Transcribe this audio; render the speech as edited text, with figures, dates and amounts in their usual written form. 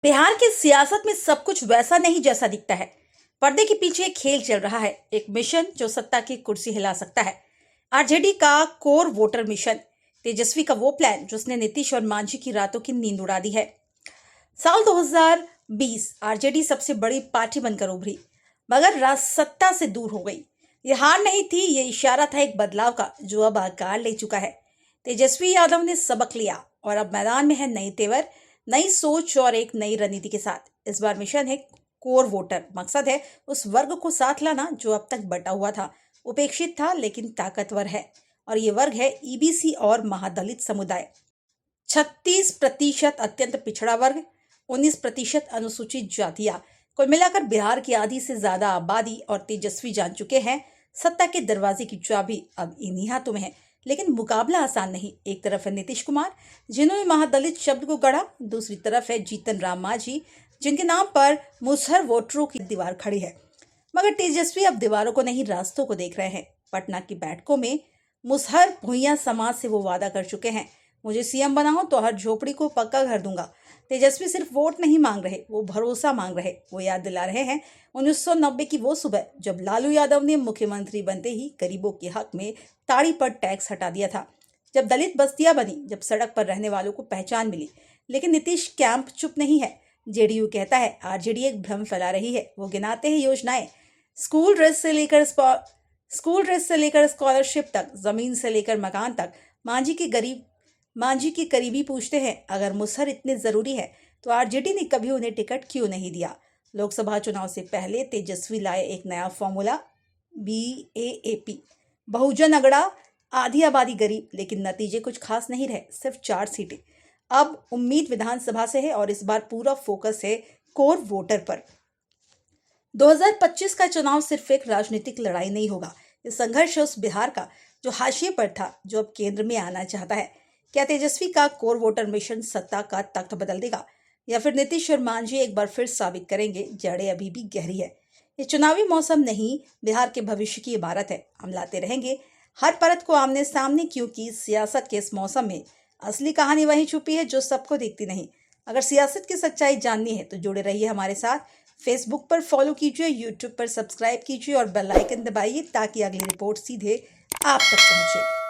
बिहार की सियासत में सब कुछ वैसा नहीं जैसा दिखता है। पर्दे के पीछे एक खेल चल रहा है, एक मिशन जो सत्ता की कुर्सी हिला सकता है। आरजेडी का कोर वोटर मिशन, तेजस्वी का वो प्लान जिसने नीतीश और मांझी की रातों की नींद उड़ा दी है। साल 2020 आरजेडी सबसे बड़ी पार्टी बनकर उभरी, मगर सत्ता से दूर हो गई। ये हार नहीं थी, ये इशारा था एक बदलाव का जो अब आकार ले चुका है। तेजस्वी यादव ने सबक लिया और अब मैदान में है नई तेवर, नई सोच और एक नई रणनीति के साथ। इस बार मिशन है कोर वोटर। मकसद है उस वर्ग को साथ लाना जो अब तक बटा हुआ था, उपेक्षित था, लेकिन ताकतवर है। और ये वर्ग है ईबीसी और महादलित समुदाय। 36% अत्यंत पिछड़ा वर्ग, 19% अनुसूचित जातियां। कुल मिलाकर बिहार की आधी से ज्यादा आबादी और तेजस्वी जान चुके हैं सत्ता के दरवाजे की चाबी अब इन्हीं हाथों में है। लेकिन मुकाबला आसान नहीं। एक तरफ है नीतीश कुमार जिन्होंने महादलित शब्द को गढ़ा, दूसरी तरफ है जीतन राम मांझी जिनके नाम पर मुसहर वोटरों की दीवार खड़ी है। मगर तेजस्वी अब दीवारों को नहीं, रास्तों को देख रहे हैं। पटना की बैठकों में मुसहर भुइयां समाज से वो वादा कर चुके हैं, मुझे सीएम बनाओ तो हर झोपड़ी को पक्का घर दूंगा। तेजस्वी सिर्फ वोट नहीं मांग रहे, वो भरोसा मांग रहे। वो याद दिला रहे हैं 1990 की वो सुबह जब लालू यादव ने मुख्यमंत्री बनते ही गरीबों के हक में ताड़ी पर टैक्स हटा दिया था, जब दलित बस्तियां बनी, जब सड़क पर रहने वालों को पहचान मिली। लेकिन नीतीश कैंप चुप नहीं है। जेडीयू कहता है आरजेडी एक भ्रम फैला रही है। वो गिनाते हैं योजनाएं, स्कूल ड्रेस से लेकर स्कॉलरशिप तक, जमीन से लेकर मकान तक। मांझी की करीबी पूछते हैं अगर मुसहर इतने जरूरी है तो आरजेडी ने कभी उन्हें टिकट क्यों नहीं दिया। लोकसभा चुनाव से पहले तेजस्वी लाए एक नया फॉर्मूला, BAAP, बहुजन अगड़ा, आधी आबादी गरीब। लेकिन नतीजे कुछ खास नहीं रहे, सिर्फ 4 सीटें। अब उम्मीद विधानसभा से है और इस बार पूरा फोकस है कोर वोटर पर। 2025 का चुनाव सिर्फ एक राजनीतिक लड़ाई नहीं होगा, ये संघर्ष है उस बिहार का जो हाशिए पर था, जो अब केंद्र में आना चाहता है। क्या तेजस्वी का कोर वोटर मिशन सत्ता का तख्त बदल देगा, या फिर नीतीश और मांझी एक बार फिर साबित करेंगे जड़ें अभी भी गहरी है। ये चुनावी मौसम नहीं, बिहार के भविष्य की इबारत है। हम लाते रहेंगे हर परत को आमने सामने, क्योंकि सियासत के इस मौसम में असली कहानी वहीं छुपी है जो सबको दिखती नहीं। अगर सियासत की सच्चाई जाननी है तो जुड़े रहिए हमारे साथ। फेसबुक पर फॉलो कीजिए, यूट्यूब पर सब्सक्राइब कीजिए और बेल आइकन दबाइए ताकि अगली रिपोर्ट सीधे आप तक पहुंचे।